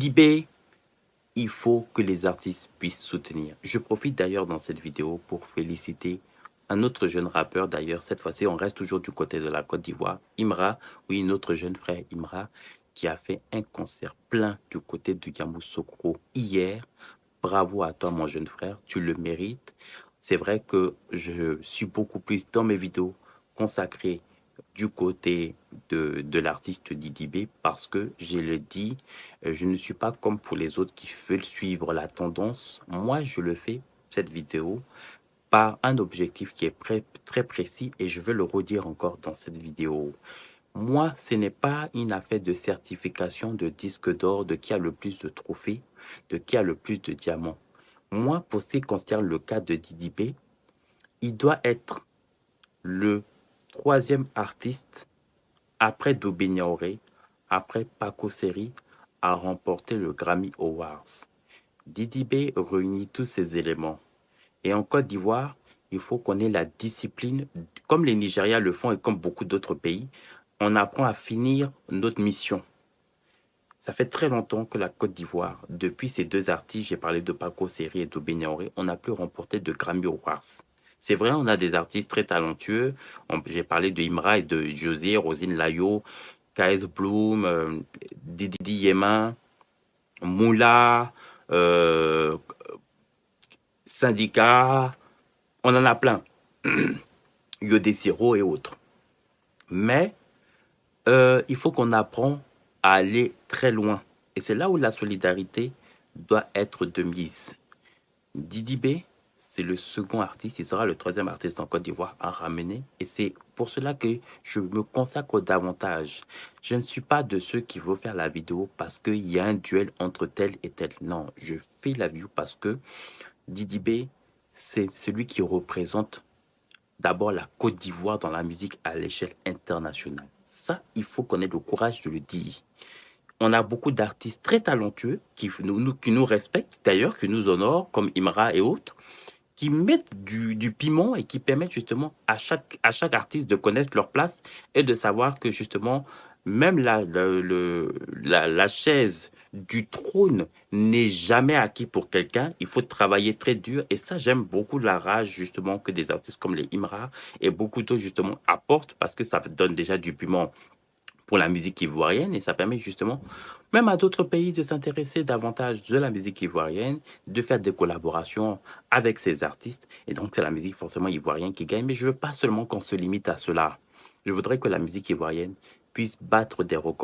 Didi B, il faut que les artistes puissent soutenir. Je profite d'ailleurs dans cette vidéo pour féliciter un autre jeune rappeur. D'ailleurs, cette fois-ci, on reste toujours du côté de la Côte d'Ivoire. Imra, oui, notre jeune frère Imra, qui a fait un concert plein du côté du Yamoussoukro hier. Bravo à toi, mon jeune frère, tu le mérites. C'est vrai que je suis beaucoup plus dans mes vidéos consacrées du côté de l'artiste Didi B parce que, je le dis, je ne suis pas comme pour les autres qui veulent suivre la tendance. Moi, je le fais, cette vidéo, par un objectif qui est très précis et je vais le redire encore dans cette vidéo. Moi, ce n'est pas une affaire de certification de disque d'or, de qui a le plus de trophées, de qui a le plus de diamants. Moi, pour ce qui concerne le cas de Didi B, il doit être le troisième artiste après Dobé Niaoré, après Paco Seri, à remporter le Grammy Awards. Didi B réunit tous ces éléments. Et en Côte d'Ivoire, il faut qu'on ait la discipline, comme les Nigérias le font et comme beaucoup d'autres pays, on apprend à finir notre mission. Ça fait très longtemps que la Côte d'Ivoire, depuis ces deux artistes, j'ai parlé de Paco Seri et de Niaoré, on n'a plus remporté de Grammy Awards. C'est vrai, on a des artistes très talentueux. J'ai parlé de Imra et de José, Rosine Layo, KS Bloom, Didi Yema, Moula, Syndicat, on en a plein. Yodé Siro et autres. Mais il faut qu'on apprenne à aller très loin. Et c'est là où la solidarité doit être de mise. Didi B, c'est le second artiste, il sera le troisième artiste en Côte d'Ivoire à ramener. Et c'est pour cela que je me consacre davantage. Je ne suis pas de ceux qui vont faire la vidéo parce qu'il y a un duel entre tel et tel. Non, je fais la vidéo parce que Didi B, c'est celui qui représente d'abord la Côte d'Ivoire dans la musique à l'échelle internationale. Ça, il faut qu'on ait le courage de le dire. On a beaucoup d'artistes très talentueux qui nous respectent, d'ailleurs, qui nous honorent, comme Imra et autres, qui mettent du piment et qui permettent justement à chaque artiste de connaître leur place et de savoir que justement, même la chaise du trône n'est jamais acquis pour quelqu'un. Il faut travailler très dur. Et ça, j'aime beaucoup la rage justement que des artistes comme les Imra et beaucoup d'autres justement apportent parce que ça donne déjà du piment pour la musique ivoirienne et ça permet justement même à d'autres pays de s'intéresser davantage de la musique ivoirienne, de faire des collaborations avec ces artistes. Et donc, c'est la musique forcément ivoirienne qui gagne. Mais je veux pas seulement qu'on se limite à cela. Je voudrais que la musique ivoirienne puisse battre des records.